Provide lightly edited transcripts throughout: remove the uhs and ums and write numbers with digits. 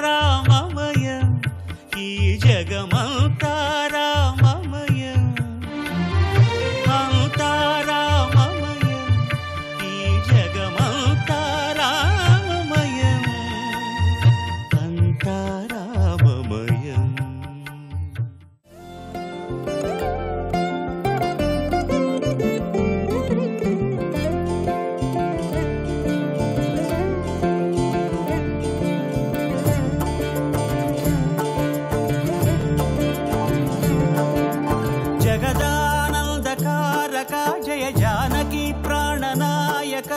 రామమయం ఈ జగమంతా రామమయం అంతా రామమయం ఈ జగమంతా రామమయం అంతా రామమయం. జగదానందకారక జయ జానకి ప్రాణనాయక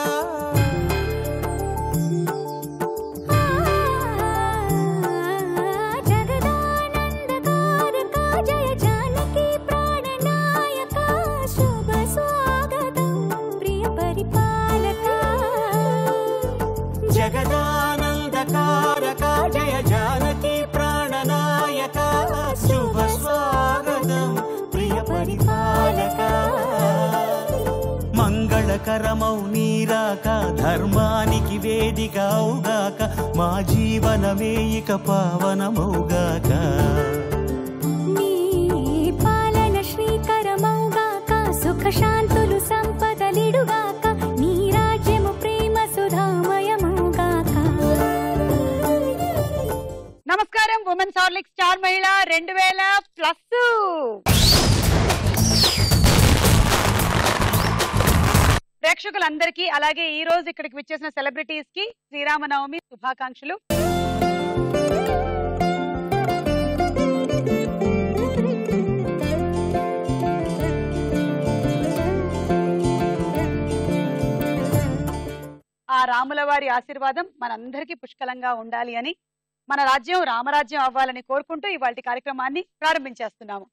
జగదానందకారక జయ జానకి ప్రాణనాయక శుభ స్వాగతం ప్రియ పరిపాలక జగదానందకారక జయ జానకి ప్రాణనాయక శుభ స్వాగతం ప్రియ పరిపాలక. మంగళకరమౌ నీరాక ధర్మానికి వేదిక అవుగాక మా జీవనమే ఇక పావనమౌగాక. నీ పాలన శ్రీకరమౌగాక సుఖ శాంతులు సంపదలిడుగాక నీ రాజ్యము ప్రేమ సుధామయమౌగాక. నమస్కారం ఉమెన్స్ హార్లిక్స్ స్టార్ మహిళ 2000+. ప్రేక్షకులందరికీ అలాగే ఈ రోజు ఇక్కడికి విచ్చేసిన సెలబ్రిటీస్ కి శ్రీరామనవమి శుభాకాంక్షలు. ఆ రాముల వారి ఆశీర్వాదం మనందరికీ పుష్కలంగా ఉండాలి అని, మన రాజ్యం రామరాజ్యం అవ్వాలని కోరుకుంటూ ఇవాళ కార్యక్రమాన్ని ప్రారంభించేస్తున్నాము.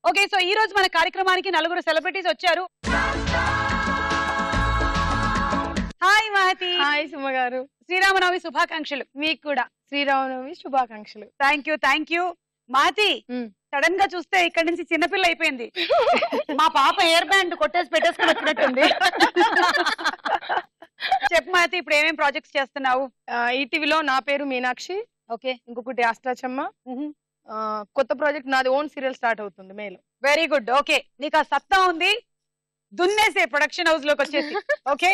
ఓకే, సో ఈ రోజు మన కార్యక్రమానికి నలుగురు సెలబ్రిటీస్ వచ్చారు. హాయ్ మహతి. హాయ్ సుమ గారు, శ్రీరామనవమి శుభాకాంక్షలు. మీకు కూడా శ్రీరామనవమి శుభాకాంక్షలు. Thank you Mahathi. సడన్ గా చూస్తే ఇక్కడ నుంచి చిన్నపిల్ల అయిపోయింది. మా పాప హెయిర్ బ్యాండ్ కొట్టేసి పెట్టేసుకుని వచ్చినట్టుంది. చెప్పు మహతి, ఇప్పుడు ఏమేం ప్రాజెక్ట్స్ చేస్తున్నావు? ఈటీవీలో నా పేరు మీనాక్షి, ఓకే, ఇంకొకటి అష్టాచమ్మ. కొత్త ప్రాజెక్ట్ నాది, ఓన్ సీరియల్ స్టార్ట్ అవుతుంది మేలో. Very good. ఓకే, నీకు ఆ సత్తా ఉంది, దున్నేసే ప్రొడక్షన్ హౌస్ లోకి వచ్చేసి. ఓకే,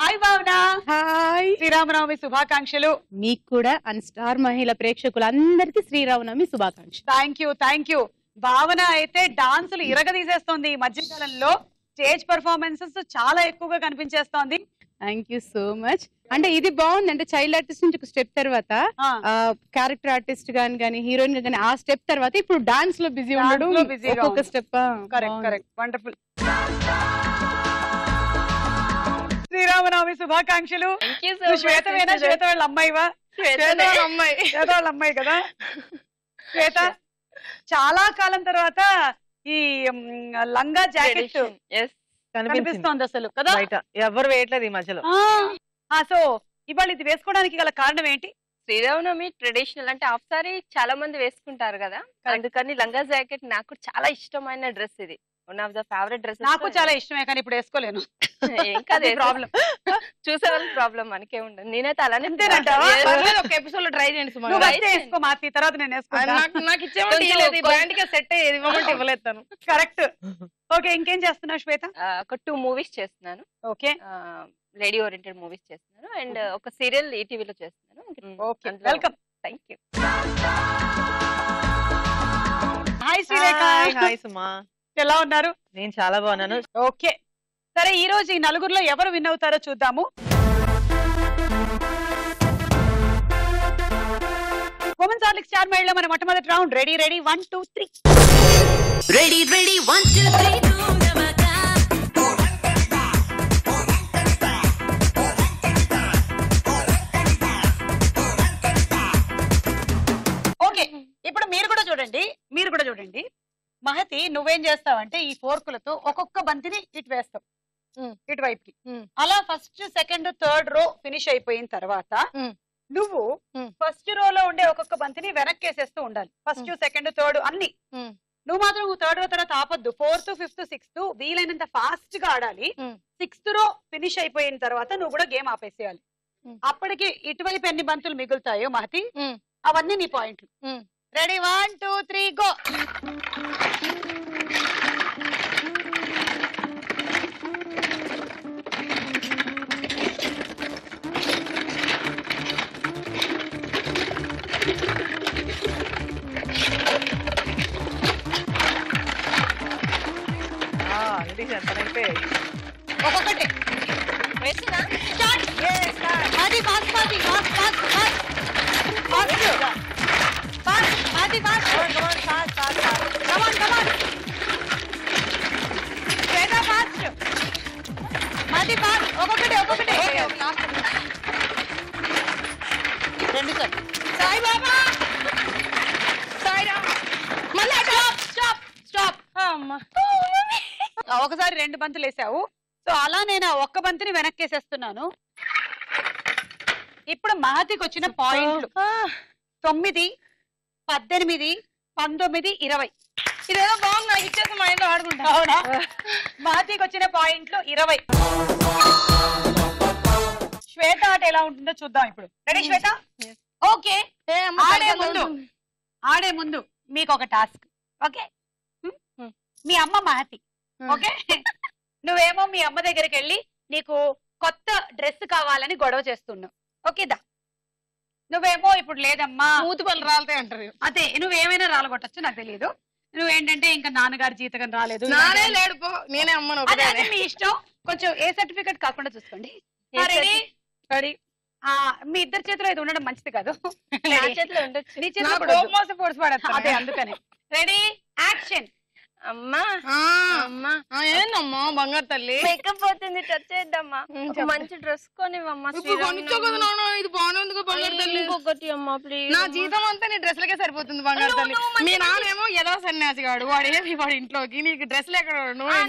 హాయ్ భావన. హాయ్, శ్రీరామనవమి శుభాకాంక్షలు. మీకు కూడా అండ్ స్టార్ మహిళ ప్రేక్షకులందరికీ శ్రీరామనవమి శుభాకాంక్షలు. Thank you. భావన అయితే డాన్సులు ఇరగదీసేస్తోంది ఈ మధ్యకాలంలో. స్టేజ్ పర్ఫార్మెన్సెస్ చాలా ఎక్కువగా కనిపించేస్తోంది. Thank you so much. అంటే ఇది బాగుంది, అంటే చైల్డ్ ఆర్టిస్ట్ నుంచి ఒక స్టెప్ తర్వాత క్యారెక్టర్ ఆర్టిస్ట్ గానీ హీరోయిన్ గానీ ఆ స్టెప్ తర్వాత ఇప్పుడు డాన్స్ లో బిజీ ఉండడం, ఒక్కొక్క స్టెప్. Correct, wonderful. శ్రీరామనవమి శుభాకాంక్షలు. శ్వేతవేనా? శ్వేత వాళ్ళ అమ్మాయివా? శ్వేత వాళ్ళ అమ్మాయి కదా శ్వేత. చాలా కాలం తర్వాత ఈ లంగా జాకెట్ కనిపిస్తోంది అసలు కదా, ఎవరు వేయట్లేదు ఈ మధ్యలో. సో ఇవాళ ఇది వేసుకోవడానికి గల కారణం ఏంటి? శ్రీరామనవమి ట్రెడిషనల్ అంటే హాఫ్ సారీ చాలా మంది వేసుకుంటారు కదా, అందుకని లంగా జాకెట్ నాకు చాలా ఇష్టమైన డ్రెస్. ఇది one of the favourite dress. నాకు చాలా ఇష్టమే, కానీ ఇప్పుడు వేసుకోలేను. ఏం కాదు, ప్రాబ్లం చూసే వాళ్ళ ప్రాబ్లం మనకే ఉండదు. నేనైతే అలానే ఒక ఎపిసోడ్ లో ట్రై చేయండి సుమా. వేసుకో మాతి, తర్వాత నేను వేసుకుంటాను. నాకు ఇచ్చేవాళ్ళు బ్రాండ్ గా సెట్ అయ్యేది, ఇవ్వమంటే ఇవ్వలేతాను. కరెక్ట్. ఓకే, ఇంకేం చేస్తున్నావు శ్వేత? ఒక 2 మూవీస్ చేస్తున్నాను. ఓకే, లేడీ ఓరియంటెడ్ మూవీస్ చేస్తున్నాను అండ్ ఒక సీరియల్ ఈటీవీలో చేస్తున్నాను. Okay, welcome. Thank you. Hi Srilekha. Hi Suma, ఎలా ఉన్నారు? నేను చాలా బాగున్నాను. ఓకే, సరే ఈ రోజు ఈ నలుగురులో ఎవరు విన్ అవుతారో చూద్దాము. ఉమెన్స్ హార్లిక్స్ స్టార్ మహిళ మన మొట్టమొదటి రౌండ్. రెడీ 1 2 3. Ready 1 2 3 ఓకే, ఇప్పుడు మీరు కూడా చూడండి. మహతి, నువ్వేం చేస్తావంటే ఈ ఫోర్కులతో ఒక్కొక్క బంతిని ఇటు వేస్తావు, ఇటువైపుకి. అలా first second third row finish అయిపోయిన తర్వాత నువ్వు ఫస్ట్ రోలో ఉండే ఒక్కొక్క బంతిని వెనక్కేసేస్తూ ఉండాలి. ఫస్ట్ సెకండ్ థర్డ్ అన్ని. నువ్వు మాత్రం థర్డ్ రో తర్వాత ఆపొద్దు. 4th 5th 6th వీలైనంత ఫాస్ట్ గా ఆడాలి. 6th రో ఫినిష్ అయిపోయిన తర్వాత నువ్వు కూడా గేమ్ ఆపేసేయాలి. అప్పటికి ఇటువైపు ఎన్ని బంతులు మిగులుతాయో మహతి అవన్నీ నీ పాయింట్లు. Ready 1 2 3 go. ఒక్కొక్కటి అది fast fast fast fast fast fast అది fast come on fast fast come on come on Swetha fast అది ఫాస్ట్ ఒక్కొక్కటి ఒక్కొక్కటి రెండు సార్ సాయి బాబా సాయిరామ్ మళ్ళీ స్టాప్ స్టాప్ స్టాప్ అమ్మా ఒకసారి 2 బంతులు వేసావు. సో అలా నేను ఒక్క బంతిని వెనక్కేసేస్తున్నాను. ఇప్పుడు మహతికి వచ్చిన పాయింట్లు 9 18 19 20. ఇదేదో బాగుంది, నాకు ఇచ్చేసి మా ఇంట్లో ఆడుకుంటా. అవునా? మహతికి వచ్చిన పాయింట్లు 20. శ్వేత ఆట ఎలా ఉంటుందో చూద్దాం ఇప్పుడు. రెడీ శ్వేత? ఓకే. ఆడే ముందు మీకు ఒక టాస్క్. ఓకే, మీ అమ్మ మహతి. ఓకే, నువ్వేమో మీ అమ్మ దగ్గరికి వెళ్ళి నీకు కొత్త డ్రెస్ కావాలని గొడవ చేస్తున్నావు. ఓకేదా? నువ్వేమో ఇప్పుడు లేదమ్మా మూతుపల్లి రాలతాయి అంటారు. అదే, నువ్వేమైనా రాలగొట్టచ్చు, నాకు తెలియదు. నువ్వేంటంటే ఇంకా నాన్నగారి జీతకం రాలేదు, నానే లేడు పో, నేనే అమ్మను. మీ ఇష్టం. కొంచెం ఏ సర్టిఫికెట్ కాకుండా చూసుకోండి. రెడీ? మీ ఇద్దరి చేతిలో ఇది ఉండడం మంచిది కాదు. నా చేతిలో ఉండొచ్చు. నీ చేతిలో అదే, అందుకని. Ready action. అమ్మా అమ్మా ఏందమ్మా బంగారు తల్లి మేకప్ పోతుంది, టచ్ చేద్దామా? మంచి డ్రెస్ కొనివమ్మా. ఇది బాగానే ఉంది బంగారు తల్లి. ఇంకొకటి అమ్మా ప్లీజ్. నా జీతం అంతా నీ డ్రెస్లకే సరిపోతుంది బంగారు తల్లి. మీ నాన్నేమో ఏదో సన్యాసి గాడు, వాడు ఏమి వాడు ఇంట్లోకి, నీకు డ్రెస్లు ఎక్కడ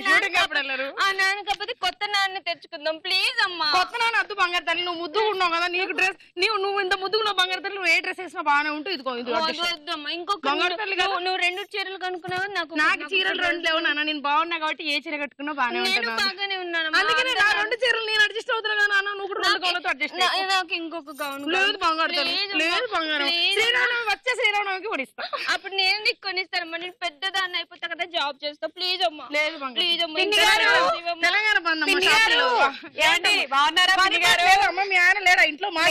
షూటింగ్ ఎప్పుడు వెళ్ళరు? నాన్న కాకపోతే కొత్త నాన్న తెచ్చుకుందాం ప్లీజ్ అమ్మా. కొత్త నాన్న వద్దు బంగారు తల్లి, నువ్వు ముద్దుగా ఉన్నావు కదా, నీకు డ్రెస్ నువ్వు ఇంత ముద్దుగున్నావు బంగారు తల్లి. నువ్వు ఏ డ్రెస్ వేసినా బాగానే ఉంటుంది. ఇదిగో వద్దమ్మా, ఇంకొక బంగారు తల్లి. నువ్వు 2 చీరలు కనుక్కున్నావు, నాకు చీరలు 2 లేవు నాన్న. నేను బాగున్నా కాబట్టి ఏ చీర కట్టుకున్నా బాగానే ఉంటాను. బాగానే ఉన్నాను. అందుకని నా 2 చీరలు నేను అడ్జస్ట్ అవుతున్నా కదా నాన్న. నువ్వు కూడా 2 గౌన్లతో అడ్జస్ట్. నాకు ఇంకొక గౌన్ లేదు బంగారు తల్లి, లేదు బంగారం. శ్రీరామనవమి వచ్చే శ్రీరామనవమికి పడిస్తా. అప్పుడు నేను నీకు కొనిస్తానమ్మా. నేను పెద్దదాన్ని అయిపోతా కదా, జాబ్ చేస్తా ప్లీజ్ అమ్మా. లేదు బంగారు ప్లీజ్ అమ్మా. తెలంగాణ బంధం బాగున్నారా? లేదమ్మా, మీ ఆయన లేడా ఇంట్లో? మా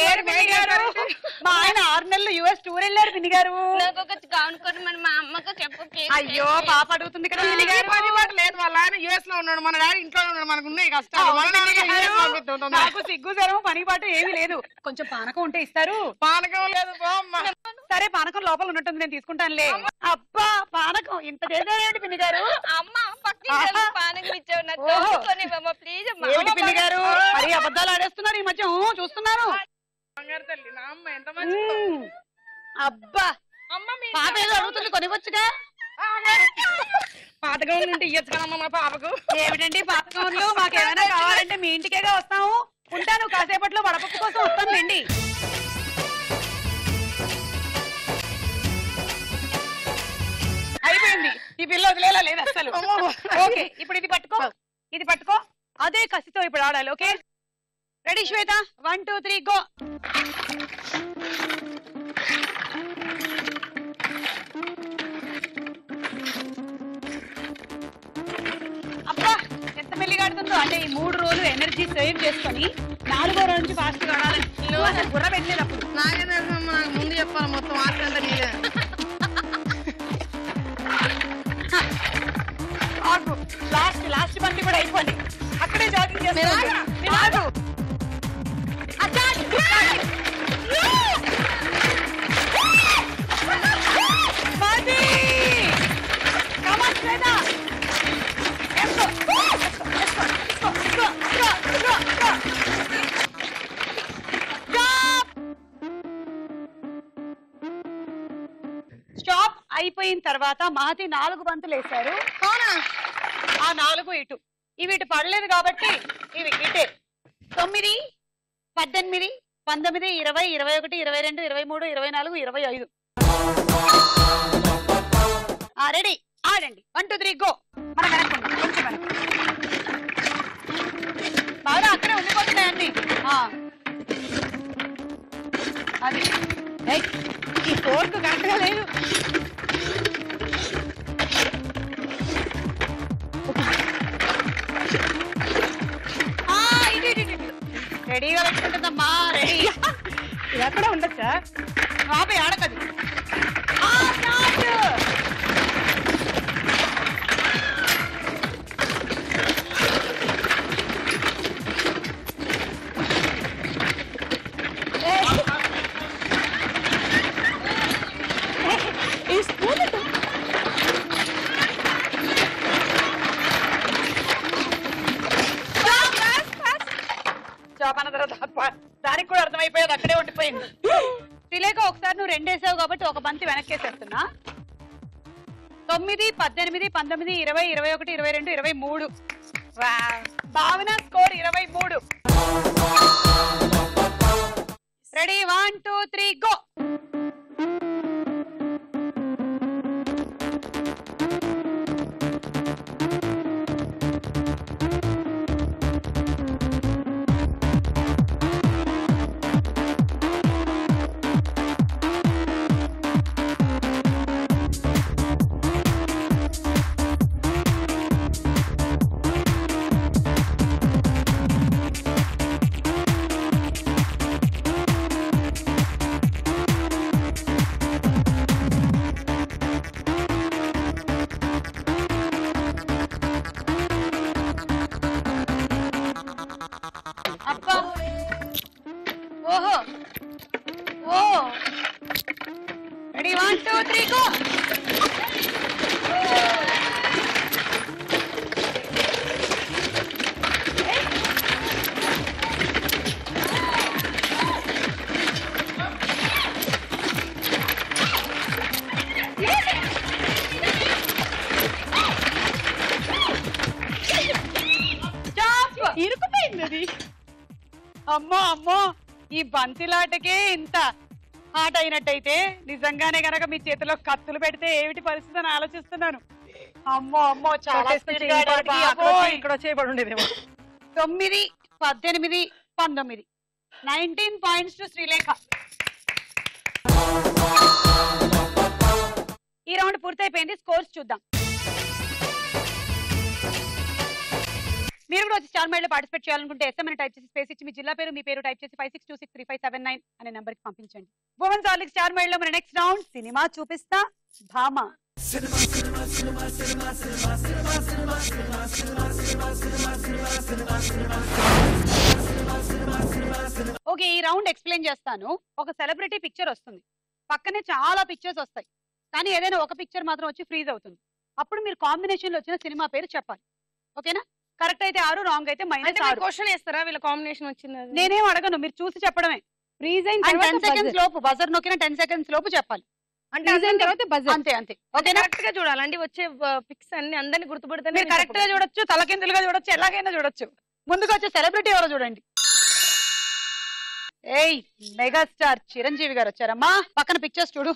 ఆయన 6 నెలలు US టూర్ వెళ్ళారు. పిన్ని గారు నాకు ఒక గౌన్ కొని మన మా అమ్మకు చెప్పు ప్లీజ్. అయ్యో పాప అడుగుతుంది కదా. పని పాట లేదు, వాళ్ళ ఆయన US లో ఉన్నాడు, మన డాడీ ఇంట్లో ఉన్నాడు, మనకు ఉన్నాయి కష్టాలు. నాకు సిగ్గు జరము పని పాటు ఏమీ లేదు. కొంచెం పానకం ఉంటే ఇస్తారు. పానకం లేదు బామ్మ. సరే పానకం లోపల ఉన్నట్టుంది, నేను తీసుకుంటానులే. అబ్బా పానకం ఇంత చేసేది పిన్ని గారు. అమ్మ పక్కన పానకం ఇచ్చావు, నాకు కొనివ్వమ్మా ప్లీజ్ అమ్మా. ఏమిటి పిన్ని గారు మరి అబద్ధాలు ఆడేస్తున్నారు ఈ మధ్య? చూస్తున్నాను. బంగారు తల్లి నా అమ్మ ఎంత మంచి. అబ్బా అమ్మ మీ పాప ఏదో అడుగుతుంది, కొనివచ్చుగా. పాతకం ఉంటే ఇయ్యొచ్చు కదమ్మా మా పాపకు. ఏమిటండి పాతకంలో? మాకేమైనా కావాలంటే మీ ఇంటికేగా వస్తాము. ఉంటాను, కాసేపట్లో వడపప్పు కోసం వస్తానులేండి. అయిపోయింది, ఈ పిల్ల వదిలేలా లేదు అసలు. ఓకే, ఇప్పుడు ఇది పట్టుకో, ఇది పట్టుకో. అదే కసితో ఇప్పుడు ఆడాలి. ఓకే రెడీ శ్వేత? 1 2 3 గో. అబ్బా ఎంత మెల్లిగా ఆడుతుందో. అంటే ఈ 3 రోజులు ఎనర్జీ సేవ్ చేసుకొని 4వ రోజు నుంచి ఫాస్ట్ గా ఆడాలి. నువ్వు అసలు బుర్ర పెట్టలేదు అప్పుడు. నాకే తెలుసమ్మా, నాకు ముందు చెప్పాలి మొత్తం ఆట అంతా నీదే. లాస్ట్ బండి కూడా అయిపోయింది. అక్కడే జాగింగ్ చేస్తాను. స్టాప్ అయిపోయిన తర్వాత మహతి 4 బంతులు వేశారు. అవునా? ఆ 4 ఇటు, ఇవి ఇటు పడలేదు కాబట్టి ఇవి ఇటే. 9 18 19, 20, 21, 22, 23, 24, 25. రెడీ, ఆడండి. 1 2 3 గో. మనం వెనక్కుందాం, కొంచెం వెనక్కు. బాగా అక్కడే ఉండిపోతున్నాయండి. అది ఈ ఫోర్క్ కరెక్ట్ గా లేదు. రెడీగా పెట్టుకుంటుందమ్మా. రెడీ. ఇది అక్కడ ఉండొచ్చా? ఆపే ఆడకది. దానికి కూడా అర్థమైపోయేది, అక్కడే ఉండిపోయింది. శ్రీలేఖ ఒకసారి నువ్వు 2 వేసావు కాబట్టి ఒక బంతి వెనక్కేసేస్తున్నా. 9, 18, 19, 20, 21, 22, 23. భావన score 23. Ready, 1 2 3 go. Ready, 1 2 3 go. ఇరుకుపోయింది అది. అమ్మో అమ్మో, ఈ బంతిలాటకే ఇంత ఆట అయినట్టయితే నిజంగానే గనక మీ చేతిలో కత్తులు పెడితే ఏమిటి పరిస్థితి అని ఆలోచిస్తున్నాను. అమ్మో అమ్మో, చాలా ఇక్కడ చేయబడి ఉండేదేమో. 9, 18, 19. 19 పాయింట్స్ టు శ్రీలేఖ. ఈ రౌండ్ పూర్తయిపోయింది. స్కోర్స్ చూద్దాం. మీరు కూడా వచ్చి స్టార్ మైల్ లో పార్టిసిపేట్ చేయాలనుకుంటే ఎస్ఎం అని టైప్ చేసి స్పేస్ ఇచ్చి మీ జిల్లా పేరు, మీ పేరు టైప్ చేసి 56263579 అనే నంబర్ కి పంపించండి. ఉమెన్స్ ఆర్లిక్ స్టార్ మైల్ లో మన నెక్స్ట్ రౌండ్ సినిమా చూపిస్తా భామ. ఓకే, ఈ రౌండ్ ఎక్స్ప్లెయిన్ చేస్తాను. ఒక సెలబ్రిటీ పిక్చర్ వస్తుంది, పక్కనే చాలా పిక్చర్స్ వస్తాయి, కానీ ఏదైనా ఒక పిక్చర్ మాత్రం వచ్చి ఫ్రీజ్ అవుతుంది. అప్పుడు మీరు కాంబినేషన్ లో వచ్చిన సినిమా పేరు చెప్పాలి. ఓకేనా? కరెక్ట్ అయితే 6, రాంగ్ అయితే -6. క్వశ్చన్ వేస్తారా వీళ్ళ కాంబినేషన్ వచ్చింది? నేనేం అడగను, మీరు చూసి చెప్పడమే. ఫ్రీజ్ అయిన 10 సెకండ్స్ లోపు, బజర్ నొక్కిన 10 సెకండ్స్ లోపు చెప్పాలి. అంటే తర్వాత బజర్. అంతే అంతే. ఓకే, కరెక్ట్ గా చూడాలి. అంటే వచ్చే పిక్స్ అన్ని అందరిని గుర్తుపడితే మీరు కరెక్ట్ గా చూడొచ్చు, తలకిందులుగా చూడొచ్చు, ఎలాగైనా చూడొచ్చు. ముందుగా వచ్చే సెలబ్రిటీ ఎవరో చూడండి. ఏయ్, మెగాస్టార్ చిరంజీవి గారు వచ్చారమ్మా. పక్కన పిక్చర్స్ చూడు.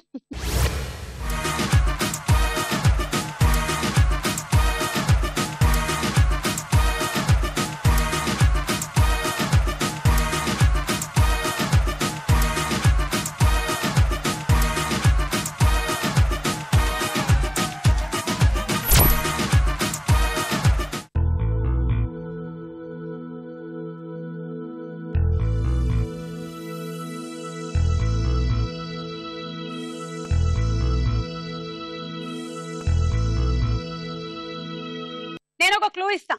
నేను ఒక క్లూ ఇస్తా.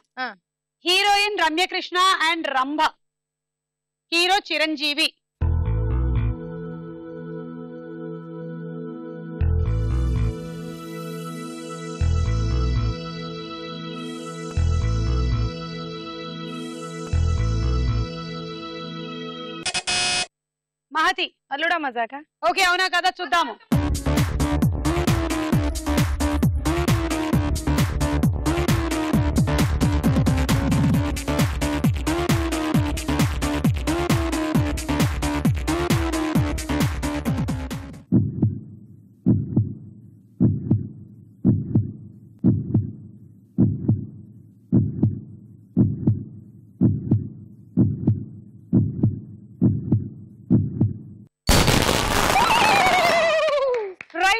Heroine Ramyakrishna and Rambha, hero Chiranjeevi. Mahathi, Alluda Majaka. Okay, అవునా కదా చూద్దాము.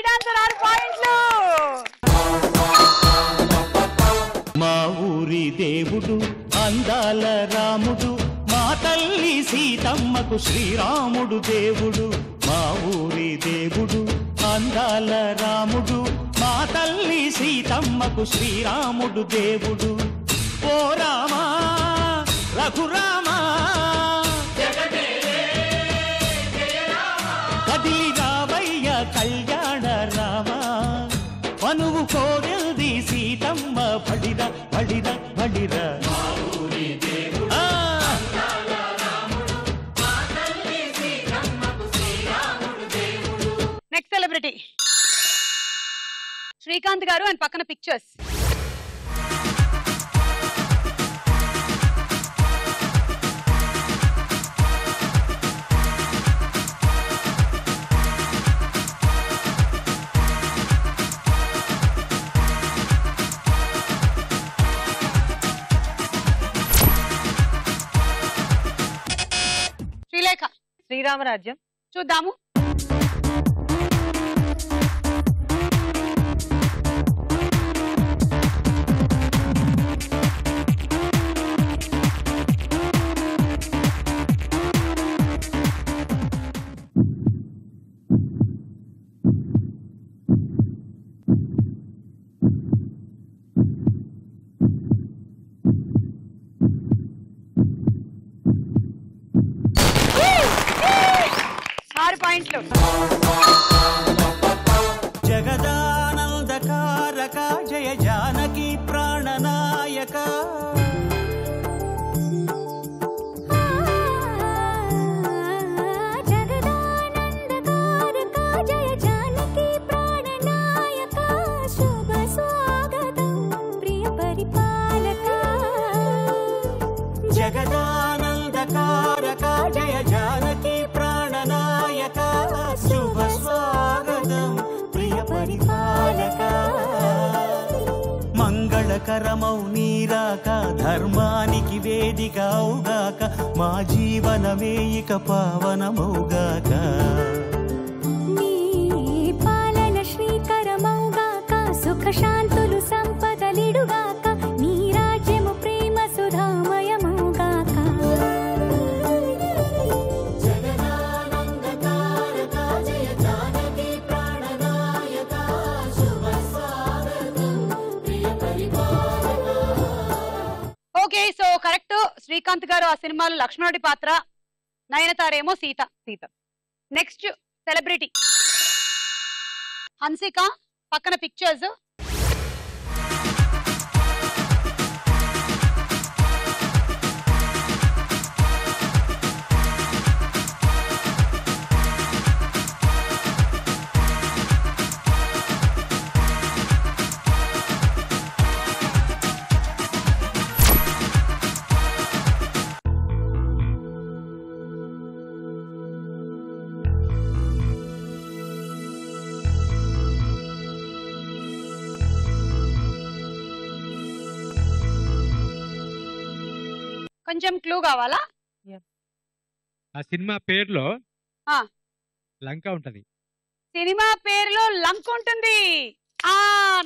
రైట్ ఆన్సర్ 6 పాయింట్లు. మా ఊరి దేవుడు అందాల రాముడు, మా తల్లి సీతమ్మకు శ్రీరాముడు దేవుడు. మా ఊరి దేవుడు అందాల రాముడు, మా తల్లి సీతమ్మకు శ్రీరాముడు దేవుడు. ఓ రామా రఘురామా కదిలి రావయ్య కళ్యాణ రామా, మనువు కోరెల్ది సీతమ్మ బడిరా బడిరా బడిరా. నెక్స్ట్ సెలబ్రిటీ శ్రీకాంత్ గారు అండ్ పక్కన పిక్చర్స్. శ్రీలేఖ. శ్రీరామరాజ్యం. చూద్దాము. పాయింట్లు. జగదానందకారక జయ జానకి ప్రాణనాయక. జగదానందకారక జయ జానకి ప్రాణనాయక, శుభ స్వాగతం ప్రియ పరిపాలక. జగదానందకారక జయ జానకి ప్రాణనాయక, శుభ స్వాగతం ప్రియ పరిపాలక. మంగళకరమౌ నీరాక, ధర్మానికి వేదిక అవుగాక, మా జీవనమే ఇక పావనమౌగాక. నీ పాలన శ్రీకరమౌగాక, సుఖ శాంతులు సంపదలిడుగాక, నీ రాజ్యము ప్రేమ సుధామయమౌగాక. Okay, so correct. శ్రీకాంత్ గారు ఆ సినిమాలో లక్ష్మణుడి పాత్ర, నయనతారేమో సీత. నెక్స్ట్ సెలబ్రిటీ హన్సిక, పక్కన పిక్చర్స్. కొంచెం క్లూ కావాలా? ఆ సినిమా పేరులో ఆ. లంక ఉంటది. సినిమా పేరులో లంక ఉంటుంది.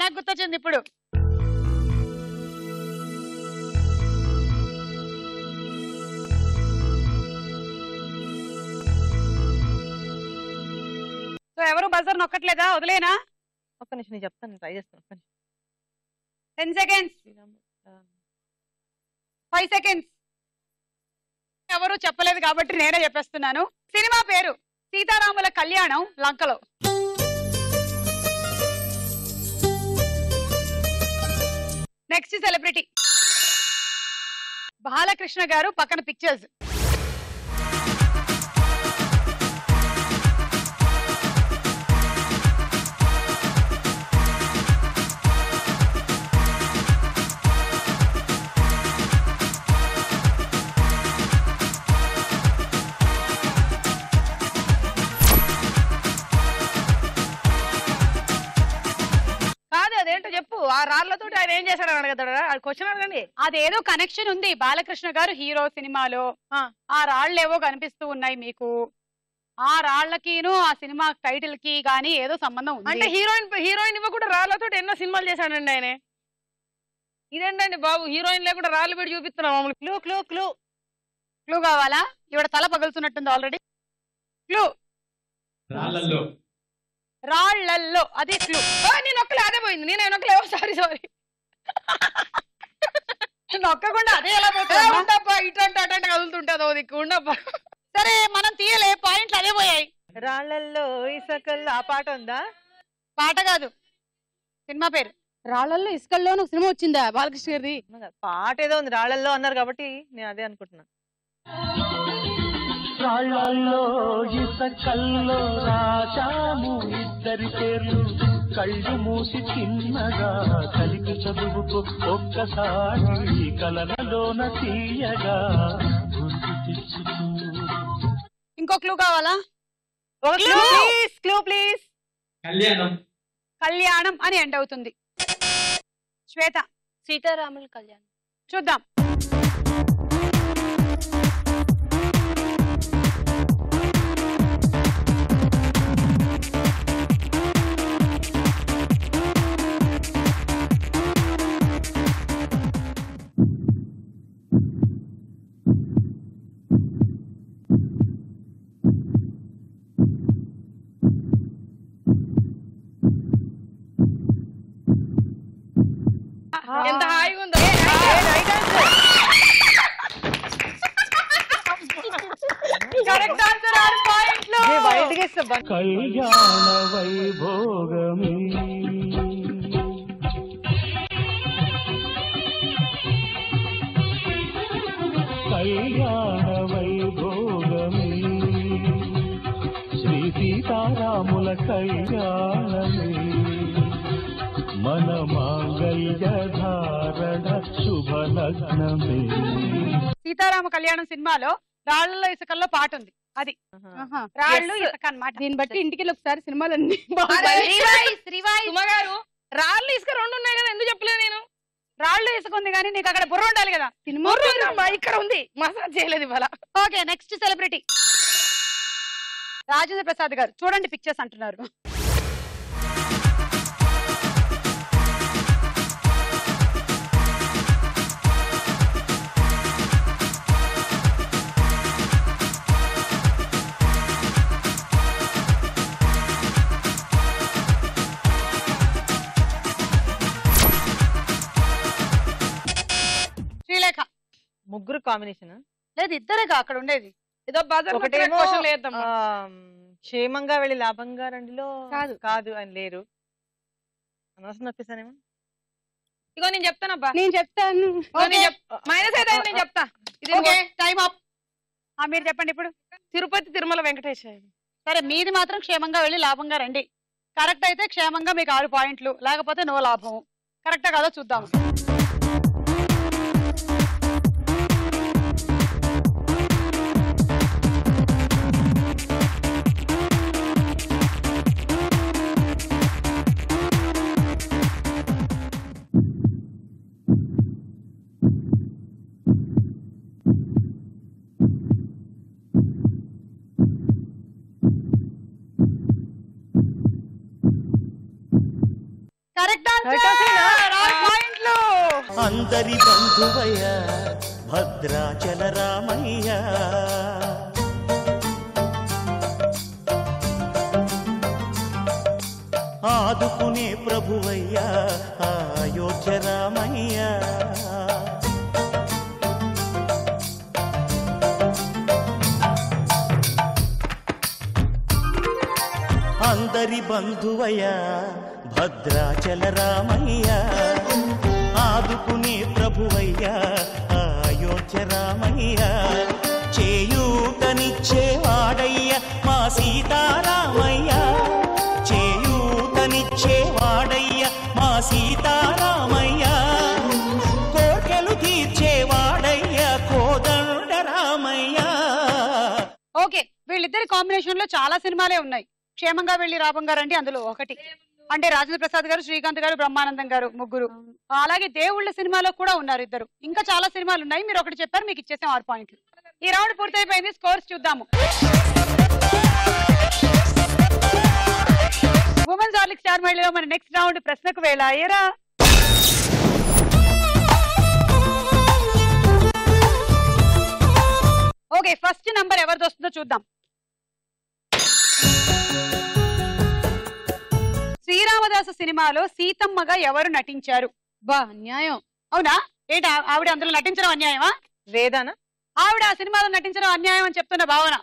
నాకు గుర్తొచ్చింది ఇప్పుడు. సో ఎవరు బజర్ నొక్కట్లేదా? వదిలేనా? ఒక్క నిమిషం నేను చెప్తాను, ట్రై చేస్తాను. 10 seconds, 5 seconds. ఎవరు చెప్పలేదు కాబట్టి నేనే చెప్పేస్తున్నాను. సినిమా పేరు సీతారాముల కళ్యాణం లంకలో. నెక్స్ట్ సెలబ్రిటీ బాలకృష్ణ గారు, పక్కన పిక్చర్స్. కాదు అదేంటో చెప్పు. ఆ రాళ్లతో ఆయన ఏం చేశాడు అడగదాడు, క్వశ్చన్ అడగండి. అదేదో కనెక్షన్ ఉంది. బాలకృష్ణ గారు హీరో సినిమాలో ఆ రాళ్ళు ఏవో కనిపిస్తూ ఉన్నాయి మీకు. ఆ రాళ్లకిను ఆ సినిమా టైటిల్ కి గానీ ఏదో సంబంధం ఉంది. అంటే హీరోయిన్ ఇవ్వకుండా రాళ్లతో ఎన్నో సినిమాలు చేశాడండి ఆయన. ఇదేంటండి బాబు, హీరోయిన్ లేకుండా రాళ్ళు పెట్టి చూపిస్తున్నాం. క్లూ క్లూ క్లూ క్లూ కావాలా? ఇవిడ తల పగులుతున్నట్టుంది ఆల్రెడీ. క్లూ రాళ్లల్లో, అదే క్లూ. నేను ఒక్కలే, అదే పోయింది. నేను ఒక్కలే. సారీ నొక్కకుండా అదే ఎలా పోతుంది? ఉండబ్బా, ఇటు అటు కదులుతుంటది ఓ దిక్కు. ఉండబ్బా. సరే మనం తీయలే, పాయింట్లు అదే పోయాయి. రాళ్లల్లో ఇసకల్లో ఆ పాట ఉందా? పాట కాదు, సినిమా పేరు. రాళ్లల్లో ఇసుకల్లో ఒక సినిమా వచ్చిందా బాలకృష్ణ గారి? పాట ఏదో ఉంది, రాళ్లల్లో అన్నారు కాబట్టి నేను అదే అనుకుంటున్నా. రాళ్ళల్లో ఇసకల్లో రాశాము ఇద్దరి పేర్లు, కళ్ళు మూసి చిన్నగా కలిగి చదువుకు ఒక్కసారి కలనలోన తీయగా గుర్తు తెచ్చుకో. ఇంకో క్లూ కావాలా? Clue please. కళ్యాణం అని ఎండ్ అవుతుంది. శ్వేత. సీతారాముల కళ్యాణం. చూద్దాం. ఎంత హాయిగా ఉందో. కరెక్ట్ ఆన్సర్ 6 పాయింట్లు. కళ్యాణ వైభోగమే కళ్యాణ వైభోగమే శ్రీ సీతారాముల కళ్యాణమే మన మాంగళ్య ధారణ శుభలగ్నమే. సీతారామ కళ్యాణం సినిమాలో రాళ్లలో ఇసుకల్లో పాట ఉంది. అది రాళ్ళు ఇసుక అన్నమాట. దీన్ని బట్టి ఇంటికి ఒకసారి సినిమాలన్నీ సుమగారు, రాళ్ళు ఇసుక 2 ఉన్నాయి కదా, ఎందుకు చెప్పలేదు నేను? రాళ్ళు ఇసుక ఉంది కానీ నీకు అక్కడ బుర్ర ఉండాలి కదా. ఇక్కడ ఉంది, మసాజ్ చేయలేదు ఇవాళ. Okay, next celebrity Rajendra Prasad గారు. చూడండి పిక్చర్స్ అంటున్నారు. శ్రీలేఖ. ముగ్గురు కాంబినేషన్ లేదు, ఇద్దరేగా అక్కడ ఉండేది. ఏదో బజార్ ఒకటేమో క్షేమంగా వెళ్ళి లాభంగా రండిలో కాదు అని లేరు. అనవసరం నొప్పేసానేమో. ఇగో నేను చెప్తానబ్బా. నేను చెప్తాను. మైనస్ అయితే నేను చెప్తా. Time up. మీరు చెప్పండి ఇప్పుడు. తిరుపతి తిరుమల వెంకటేశ్వర. సరే, మీది మాత్రం క్షేమంగా వెళ్ళి లాభంగా రండి. కరెక్ట్ అయితే క్షేమంగా మీకు 6 పాయింట్లు, లేకపోతే నో లాభం. కరెక్టా కాదో చూద్దాం. అందరి బంధువయ్య భద్రాచల రామయ్య ఆదుకునే ప్రభువయ్య అయోధ్య రామయ్య అందరి బంధువయ్య భద్రాచల రామయ్య ఆదుకునే ప్రభువయ్యా అయోధ్య రామయ్య చేయూతనిచ్చేవాడయ్య మా సీతారామయ్య చేయూతనిచ్చేవాడయ్య మా సీతారామయ్య కోర్కెలు తీర్చేవాడయ్య కోదండ రామయ్య. ఓకే, వీళ్ళిద్దరి కాంబినేషన్ లో చాలా సినిమాలే ఉన్నాయి. క్షేమంగా వెళ్ళి రాబంగా రండి అందులో ఒకటి. అంటే రాజేంద్ర ప్రసాద్ గారు, శ్రీకాంత్ గారు, బ్రహ్మానందం గారు ముగ్గురు. అలాగే దేవుళ్ళ సినిమాలో కూడా ఉన్నారు ఇద్దరు. ఇంకా చాలా సినిమాలు ఉన్నాయి. మీరు ఒకటి చెప్పారు, మీకు ఇచ్చేసాం 6 పాయింట్లు. ఈ రౌండ్ పూర్తయిపోయింది. స్కోర్స్ చూద్దాము. ఉమెన్స్ హార్లిక్ స్టార్ మహిళలో మన నెక్స్ట్ రౌండ్ ప్రశ్నకు వేళ అయ్యరా. ఓకే, ఫస్ట్ నంబర్ ఎవరిది వస్తుందో చూద్దాం. శ్రీరామదాసు సినిమాలో సీతమ్మగా ఎవరు నటించారు? బా న్యాయం. అవునా? ఏంటి ఆవిడ అందులో నటించడం అన్యాయమా? వేదానా? ఆవిడ ఆ సినిమాలో నటించడం అన్యాయం అని చెప్తున్న భావన.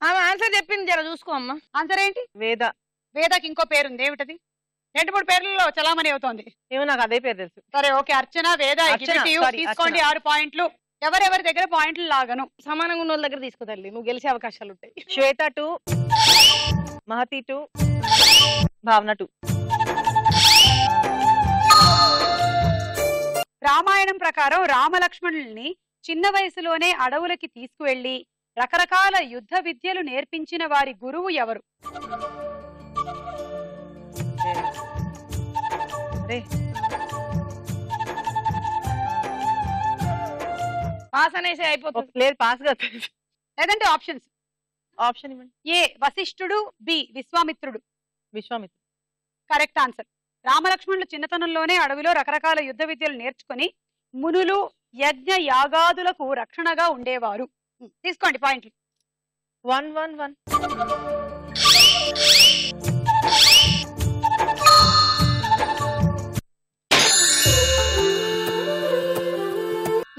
ఆమె ఆన్సర్ చెప్పింది, జర చూసుకో అమ్మా. ఆన్సర్ ఏంటి? వేద. వేదకి ఇంకో పేరుంది, ఏమిటది? 2-3 పేర్లలో చలామణి అవుతోంది. ఏమో నాకు అదే పేరు తెలుసు. సరే ఓకే, అర్చన, వేద తీసుకోండి 6 పాయింట్లు. ఎవరెవరి దగ్గర పాయింట్లు లాగను. సమానంగా ఉన్న వాళ్ళ దగ్గర తీసుకో తల్లి, నువ్వు గెలిచే అవకాశాలు ఉంటాయి. శ్వేత 2, మహతి 2, భావన 2. రామాయణం ప్రకారం రామలక్ష్మణుల్ని చిన్న వయసులోనే అడవులకి తీసుకువెళ్లి రకరకాల యుద్ధ విద్యలు నేర్పించిన వారి గురువు ఎవరు? పాస్ అనేసి అయిపోతుంది. లేదు, పాస్ గా. లేదంటే ఆప్షన్స్. ఆప్షన్ ఇవ్వండి. ఏ వశిష్ఠుడు, బి విశ్వామిత్రుడు. విశ్వామిత్రుడు కరెక్ట్ ఆన్సర్. రామలక్ష్మణులు చిన్నతనంలోనే అడవిలో రకరకాల యుద్ధ విద్యలు నేర్చుకుని మునులు యజ్ఞ యాగాదులకు రక్షణగా ఉండేవారు. తీసుకోండి పాయింట్లు. 1-1-1.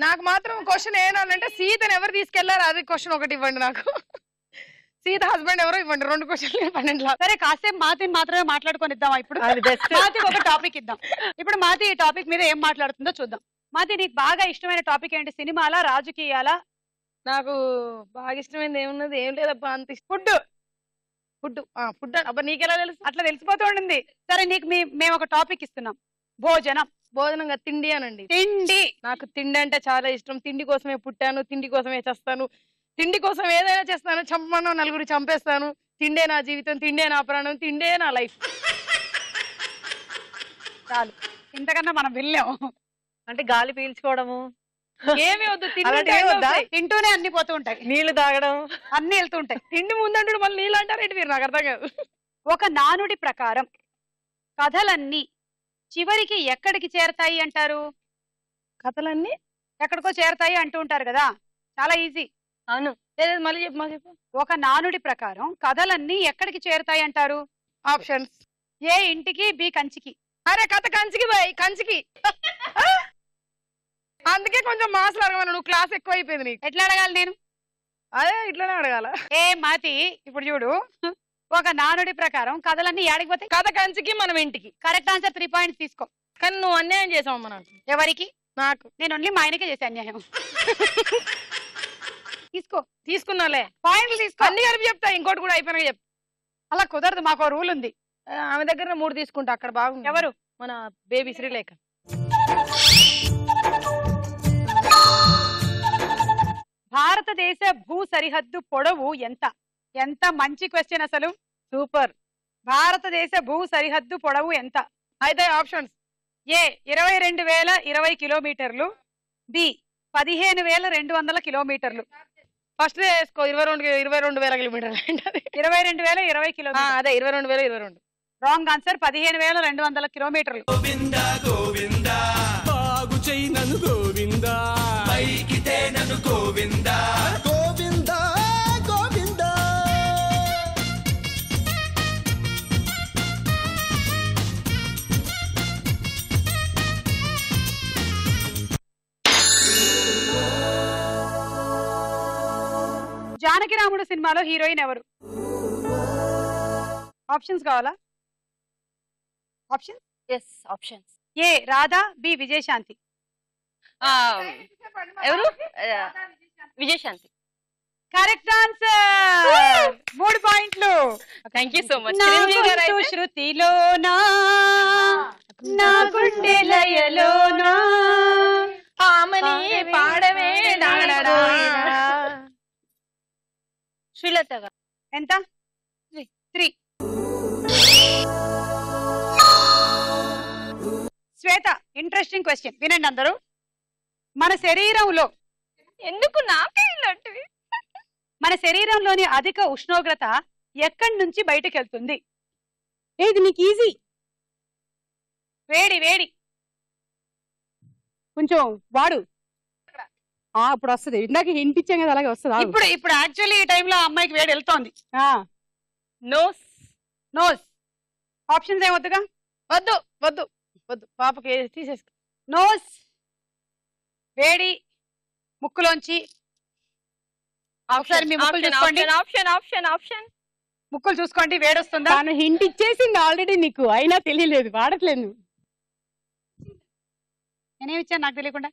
నాకు మాత్రం క్వశ్చన్ ఏనంటే సీతను ఎవరు తీసుకెళ్లారు, అది క్వశ్చన్ ఒకటి ఇవ్వండి నాకు. సీత హస్బెండ్ ఎవరో ఇవ్వండి. 2 క్వశ్చన్లు 12. సరే, కాసేపు మాతిని మాత్రమే మాట్లాడుకొని ఇద్దామా ఇప్పుడు? మాతి ఒక టాపిక్ ఇద్దాం. ఇప్పుడు మాతి ఈ టాపిక్ మీద ఏం మాట్లాడుతుందో చూద్దాం. మాతి, నీకు బాగా ఇష్టమైన టాపిక్ ఏంటి? సినిమాలా, రాజకీయాలా? నాకు బాగా ఇష్టమైనది ఏమున్నది? ఏం లేదబ్బా, అంత ఫుడ్. ఫుడ్ ఫుడ్ అబ్బా, నీకెలా తెలుసు? అట్లా తెలిసిపోతూ ఉండింది. సరే, నీకు మేము ఒక టాపిక్ ఇస్తున్నాం. భోజనం. భోజనంగా తిండి అనండి. తిండి. నాకు తిండి అంటే చాలా ఇష్టం. తిండి కోసమే పుట్టాను, తిండి కోసమే చేస్తాను, తిండి కోసం ఏదైనా చేస్తాను. చంపను, నలుగురు చంపేస్తాను. తిండే నా జీవితం, తిండే నా ప్రాణం, తిండే నా లైఫ్. చాలు, ఇంతకన్నా మనం వెళ్ళాము. అంటే గాలి పీల్చుకోవడము ఏమి వద్దు, తింటూనే అన్ని పోతూ ఉంటాయి. నీళ్లు తాగడం అన్ని వెళ్తూ ఉంటాయి. తిండి ముందంటాడు, మళ్ళీ నీళ్ళు అంటారేంటి మీరు? నాకు అర్థం కాదు. ఒక నానుడి ప్రకారం కథలన్నీ చివరికి ఎక్కడికి చేరతాయి అంటారు? కథలన్నీ ఎక్కడికో చేరతాయి అంటూ ఉంటారు కదా, చాలా ఈజీ. అవును, మళ్ళీ చెప్పు, మళ్ళీ చెప్పు. ఒక నానుడి ప్రకారం కథలన్నీ ఎక్కడికి చేరతాయి అంటారు? ఆప్షన్స్. ఏ ఇంటికి, బి కంచికి. అరే కథ కంచికి బాయ్, కంచికి. అందుకే కొంచెం మాటలు అడగమను, నువ్వు క్లాస్ ఎక్కువ అయిపోయింది నీకు. ఎట్లా అడగాలి నేను? అదే ఇట్లానే అడగాల. ఏ మాతి, ఇప్పుడు చూడు, ఒక నానుడి ప్రకారం కథలన్నీ ఏడికి పోతాయి? కథ కంచికి, మనం ఇంటికి. Correct answer. 3 పాయింట్స్ తీసుకో. కానీ నువ్వు అన్యాయం చేసావమ్మా నాకు. ఎవరికి? నాకు. నేను ఓన్లీ మా ఆయనకే చేసే అన్యాయం. తీసుకో. తీసుకున్నాలే, పాయింట్లు తీసుకో. అన్ని కలిపి చెప్తా, ఇంకోటి కూడా అయిపోయినా చెప్తా. అలా కుదరదు, మాకు రూల్ ఉంది. ఆమె దగ్గర 3 తీసుకుంటా, అక్కడ బాగుంది. ఎవరు? మన బేబీ శ్రీలేఖ. భారతదేశ భూ సరిహద్దు పొడవు ఎంత? ఎంత మంచి క్వశ్చన్ అసలు. సూపర్. భారతదేశ భూ సరిహద్దు పొడవు ఎంత? అయితే ఆప్షన్స్. ఏ 22,020 కిలోమీటర్లు, బి 15,200 కిలోమీటర్లు. ఫస్ట్ వేసుకో. 22,000 కిలోమీటర్లు. 22,020 కిలోమీటర్లు. అదే 22,022. Wrong answer. 15,200 కిలోమీటర్లు. జానకిరాముడు సినిమాలో హీరోయిన్ ఎవరు? ఆప్షన్స్ కావాలా? Option. Yes, options. A Radha, B Vijayashanti. ఎవరు? విజయశాంతి. Correct answer. 3 పాయింట్లు. Thank you so much. శృతిలోనా, నా గుండె లయలోనా, ఆమని పాడవే శ్రీలత గారు. ఎంత? 3. శ్వేత, ఇంట్రెస్టింగ్ క్వశ్చన్ వినండి అందరూ. మన శరీరంలో ఎందుకు నాకే ఇలాంటివి? మన శరీరంలోని అధిక ఉష్ణోగ్రత ఎక్కడి నుంచి బయటకు వెళ్తుంది? ఏది నీకు ఈజీ. వేడి వేడి కొంచెం వాడు. ఇప్పుడు వస్తుంది. ఇందాక హింట్ ఇచ్చాం కదా, అలాగే వస్తుంది. ఇప్పుడు యాక్చువల్లీ ఈ టైంలో అమ్మాయికి వేడి వెళ్తోంది. నోస్. నోస్. ఆప్షన్స్ ఏమొద్దుగా? వద్దు వద్దు వద్దు, పాపకి తీసేసుకో. నోస్, వేడి, ముక్కులోంచి. ఒకసారి మీ ముక్కులు చూసుకోండి. ఆప్షన్ ఆప్షన్ ఆప్షన్ ముక్కులు చూసుకోండి, వేడి వస్తుందా? తాను హింట్ ఇచ్చేసింది ఆల్రెడీ నీకు, అయినా తెలియలేదు, వాడట్లేదు. నేనేమి ఇచ్చాను నాకు తెలియకుండా?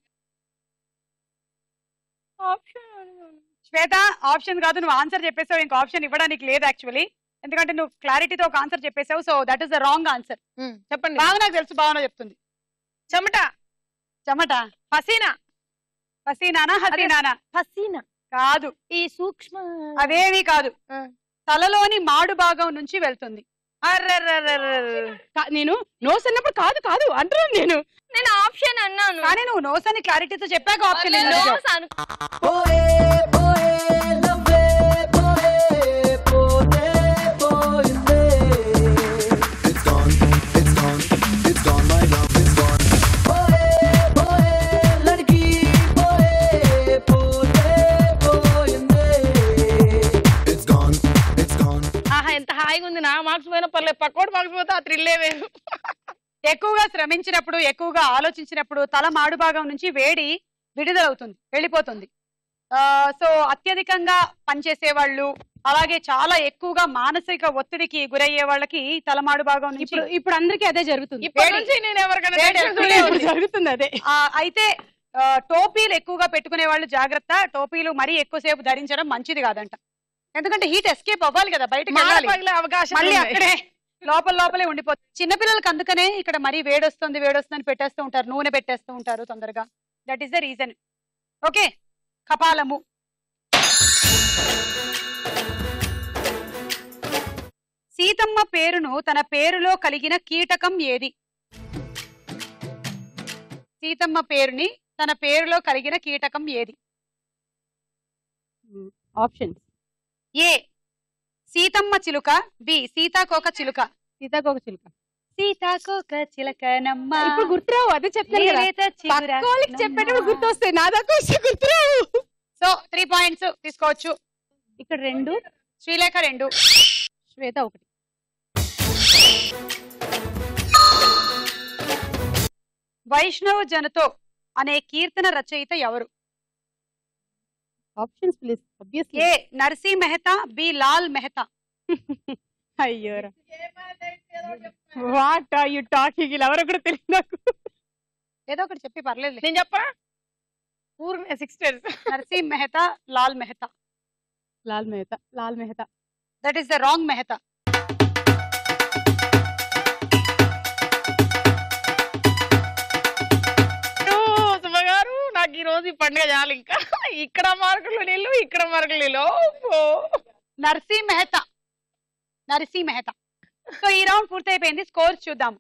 ఆప్షన్ శ్వేత, ఆప్షన్ కాదు, నువ్వు ఆన్సర్ చెప్పేసావు. ఇంకో ఆప్షన్ ఇవ్వడానికి లేదు యాక్చువల్లీ, ఎందుకంటే నువ్వు క్లారిటీతో ఒక ఆన్సర్ చెప్పేసావు. So that is the wrong answer. చెప్పండి. బాగా నాకు తెలుసు, భావన చెప్తుంది. చెమట. చెమట. హసీనా. హసీనానా హసీనానా? హసీనా కాదు. ఈ సూక్ష్మ అదేమీ కాదు. తలలోని మాడు భాగం నుంచి వెళ్తుంది. నేను నోస్ అన్నప్పుడు కాదు కాదు అంటున్నాను. నేను ఆప్షన్ అన్నాను, కానీ నువ్వు నోస్ అని క్లారిటీతో చెప్పాక ఆప్షన్ ఎంత హాయిగా ఉంది. నా మార్క్స్ పోయినా పర్లేదు, పక్కోడు మార్క్స్ పోతే ఆ థ్రిల్లే వేరు. ఎక్కువగా శ్రమించినప్పుడు, ఎక్కువగా ఆలోచించినప్పుడు తల మాడు భాగం నుంచి వేడి విడుదలవుతుంది, వెళ్ళిపోతుంది. సో అత్యధికంగా పనిచేసే వాళ్ళు, అలాగే చాలా ఎక్కువగా మానసిక ఒత్తిడికి గురయ్యే వాళ్ళకి తలమాడు భాగం నుంచి ఇప్పుడు అందరికీ అదే జరుగుతుంది. జరుగుతుంది అదే. అయితే టోపీలు ఎక్కువగా పెట్టుకునే వాళ్ళు జాగ్రత్త. టోపీలు మరీ ఎక్కువసేపు ధరించడం మంచిది కాదంట. ఎందుకంటే హీట్ ఎస్కేప్ అవ్వాలి కదా, బయటకు అవకాశం మళ్ళీ అక్కడే లోపలే ఉండిపోతుంది. చిన్నపిల్లలకి అందుకనే ఇక్కడ మరీ వేడొస్తుంది అని పెట్టేస్తూ ఉంటారు, నూనె పెట్టేస్తూ ఉంటారు తొందరగా. That is the reason. Okay, కపాలము. సీతమ్మ పేరును తన పేరులో కలిగిన కీటకం ఏది? సీతమ్మ పేరుని తన పేరులో కలిగిన కీటకం ఏది? ఆప్షన్స్: ఏ సీతమ్మ చిలుక, బి సీతాకోక చిలుక. సీతాకోక చిలుక. సీతాకోక చిలకనమ్మ. ఇప్పుడు గుర్తురావు, అదే చెప్తాను. చెప్పేటప్పుడు గుర్తు వస్తాయి, నా దాకా గుర్తురావు. సో 3 పాయింట్స్ తీసుకోవచ్చు. ఇక్కడ 2, శ్రీలేఖ 2, శ్వేత 1. వైష్ణవ జనతో అనే కీర్తన రచయిత ఎవరు? Options please. Obviously A Narsi Mehta, B Lal Mehta. అయ్యో, వాట్ ఆర్ యు టాకింగ్? ఇలా ఎవరో కూడా తెలియదు నాకు. ఏదో ఒకటి చెప్పి పర్లేదు. నేను చెప్పా. Purna 6 days. Narsi Mehta, Lal Mehta. Lal Mehta. Lal Mehta. That is the wrong Mehta. నాకు ఈ రోజు ఈ పండుగ చాలు. ఇంకా ఇక్కడ మార్కులు నీళ్ళు, ఇక్కడ మార్కులు నీళ్ళు. నర్సీ మెహతా. నర్సీ మెహతా. సో ఈ రౌండ్ పూర్తయిపోయింది. స్కోర్స్ చూద్దాం.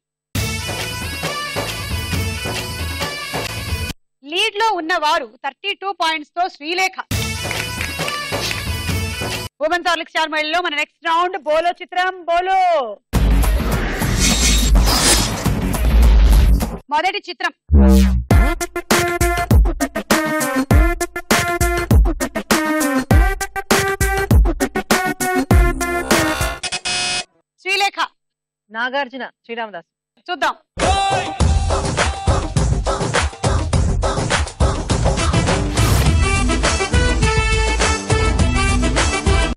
లీడ్ లో ఉన్నవారు 32 పాయింట్స్ తో శ్రీలేఖ. ఉమెన్స్ హార్లిక్స్ స్టార్ మహిళలో మన నెక్స్ట్ రౌండ్ బోలో చిత్రం. బోలో. మొదటి చిత్రం. శ్రీలేఖ. నాగార్జున, శ్రీరామదాస్. చూద్దాం.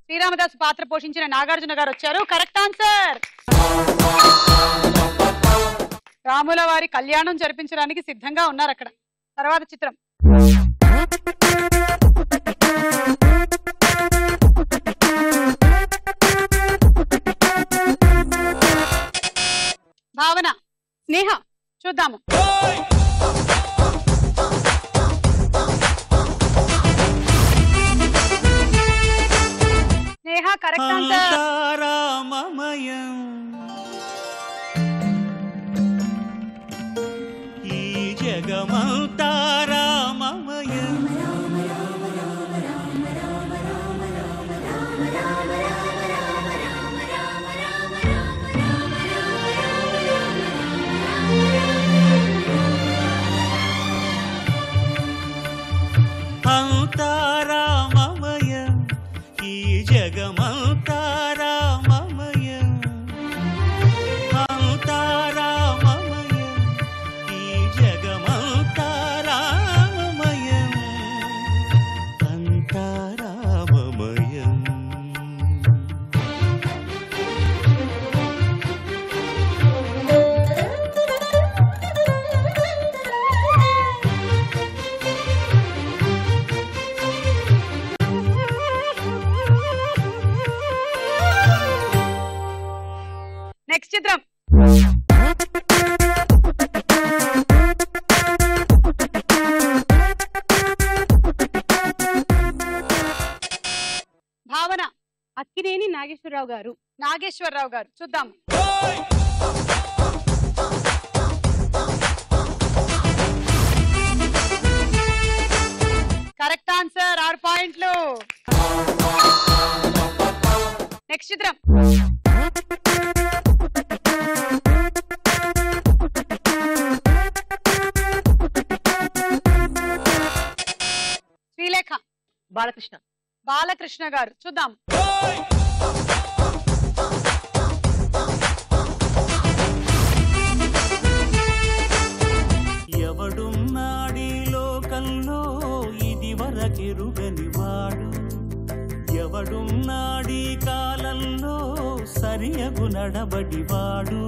శ్రీరామదాస్ పాత్ర పోషించిన నాగార్జున గారు వచ్చారు. Correct answer. రాముల వారి కళ్యాణం జరిపించడానికి సిద్ధంగా ఉన్నారు అక్కడ. తర్వాత చిత్రం. భావన. స్నేహ. చూద్దాము. స్నేహ కరెక్ట్ ఆన్సర్. రామమయం ఈ జగమంతా రామమయం. భావన. అక్కినేని నాగేశ్వరరావు గారు. నాగేశ్వరరావు గారు. చూద్దాం. కరెక్ట్ ఆన్సర్, 6 పాయింట్లు. నెక్స్ట్ చిత్రం. శ్రీలేఖ. బాలకృష్ణ. బాలకృష్ణ గారు. చూద్దాం. ఎవడున్నాడీ లోకంలో ఇది వరకెరుగని వాడు, ఎవడున్నాడీ కాలంలో సరియగు నడబడివాడు,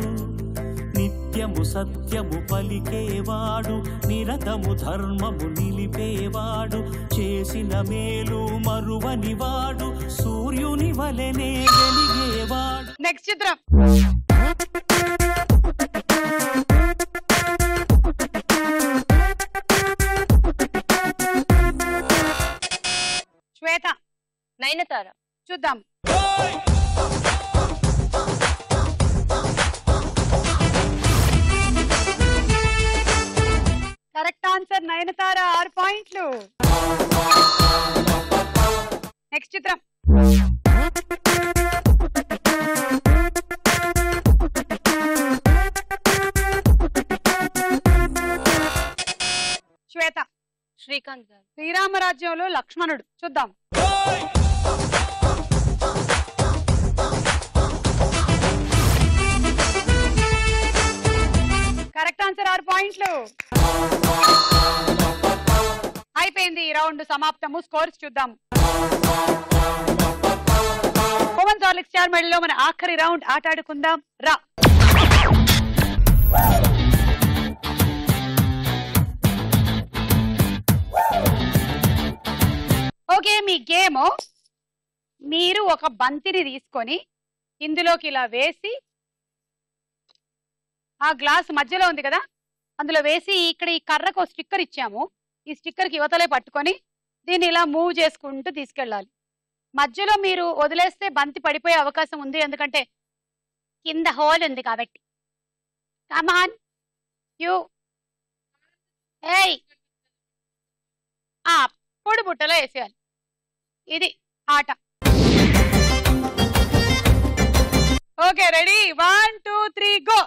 నిత్యము సత్యము పలికేవాడు, నిరతము ధర్మము నిలిపేవాడు, చేసిన మేలు మరువనివాడు, సూర్యుని వలెనే వెలిగేవాడు. నెక్స్ట్ చిత్రం. శ్వేత. నయనతార. చూద్దాం. Correct answer, Nayanthara. 6 పాయింట్లు. నెక్స్ట్ చిత్రం. శ్వేత. శ్రీకాంత్ గారు. శ్రీరామరాజ్యంలో లక్ష్మణుడు. చూద్దాం. కరెక్ట్ ఆన్సర్, 6 పాయింట్లు. అయిపోయింది ఈ రౌండ్, సమాప్తము. స్కోర్స్ చూద్దాం. పవన్ హార్లిక్స్ స్టార్ మెడలో మన ఆఖరి రౌండ్ ఆటాడుకుందాం రా. ఓకే, మీ గేమ్ మీరు ఒక బంతిని తీసుకొని ఇందులోకి ఇలా వేసి, ఆ గ్లాస్ మధ్యలో ఉంది కదా అందులో వేసి, ఇక్కడ ఈ కర్రకు స్టిక్కర్ ఇచ్చాము, ఈ స్టిక్కర్కి యువతలే పట్టుకొని దీన్ని ఇలా మూవ్ చేసుకుంటూ తీసుకెళ్ళాలి. మధ్యలో మీరు వదిలేస్తే బంతి పడిపోయే అవకాశం ఉంది, ఎందుకంటే కింద హోల్ ఉంది కాబట్టి. Come on you. ఏయ్, పొడి బుట్టలో వేసేయాలి. ఇది ఆట. Okay, ready? 1 2 3 గో.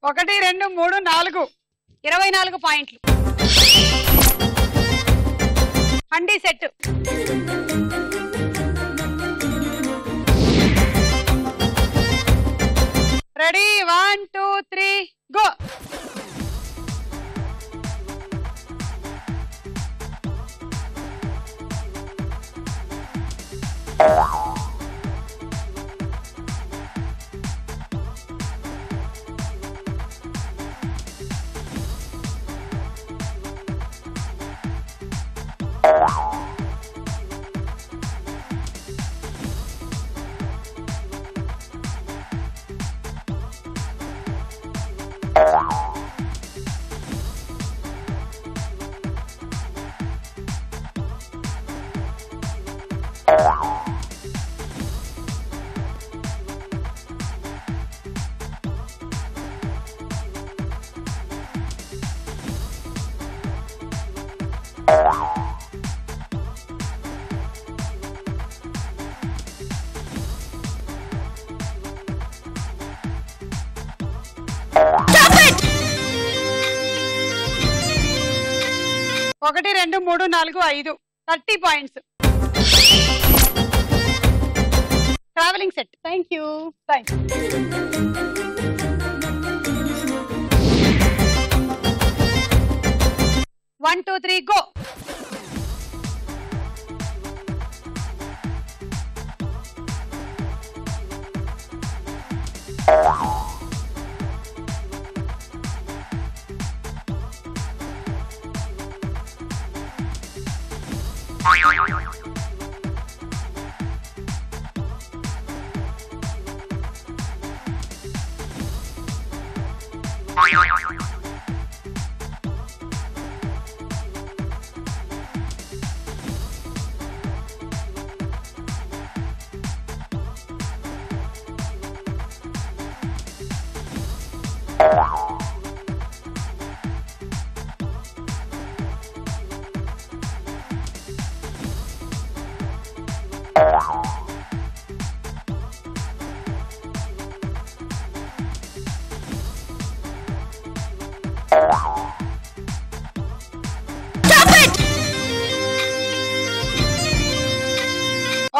ఒకటి 2 3 4 24 పాయింట్లు. Handi set. Ready? 1 2 3 go. 1 2 3 4 5 30 points. Travelling set. Thank you. Thanks. One, two, three, go.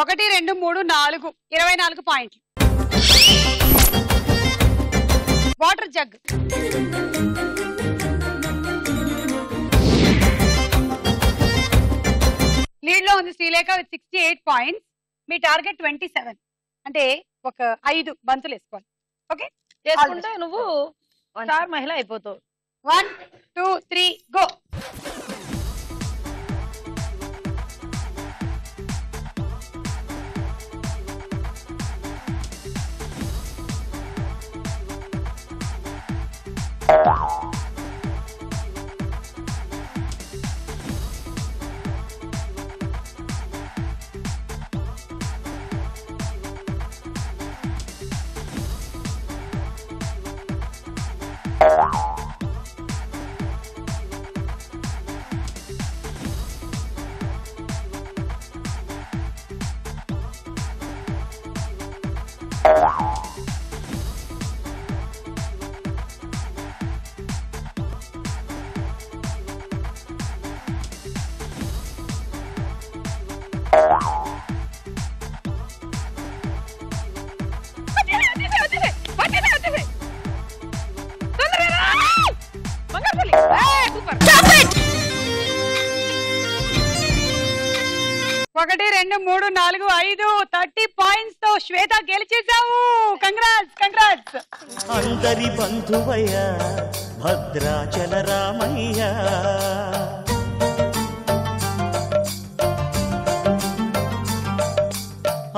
ఒకటి రెండు మూడు నాలుగు 24 పాయింట్లు. Water jug. లీడ్ లో ఉంది Srilekha with 68 points. Me target 27 అంటే ఒక 5 బంతులు వేసుకోవాలి. ఓకే చేసుకుంటే నువ్వు స్టార్ మహిళ అయిపోతావు. 1 2 3 గో. ఒకటి రెండు మూడు నాలుగు 5 30 పాయింట్స్ తో శ్వేత గెలిచేసావు. Congrats congrats. అందరి బంధువయ్య భద్రాచల రామయ్య,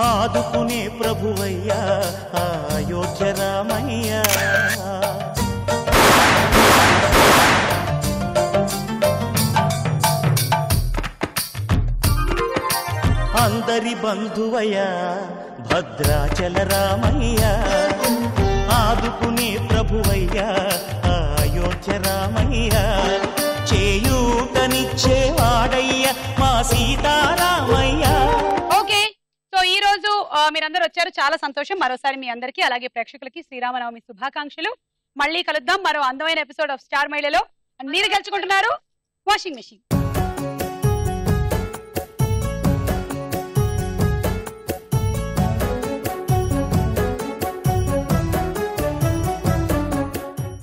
ఆదుకునే ప్రభువయ్య అయోధ్య రామయ్య. అందరి బంధువయ్య భద్రాచల రామయ్య, ఆదుకునే ప్రభువయ్య అయోధ్య రామయ్య. చేయూతనిచ్చేవాడయ్య మా సీతారామయ్య. ఓకే సో ఈ రోజు మీరందరూ వచ్చారు, చాలా సంతోషం. మరోసారి మీ అందరికీ అలాగే ప్రేక్షకులకి శ్రీరామనవమి శుభాకాంక్షలు. మళ్ళీ కలుద్దాం మరో అందమైన ఎపిసోడ్ ఆఫ్ స్టార్ మహిళలో. మీరు గెలుచుకుంటున్నారు వాషింగ్ మెషిన్.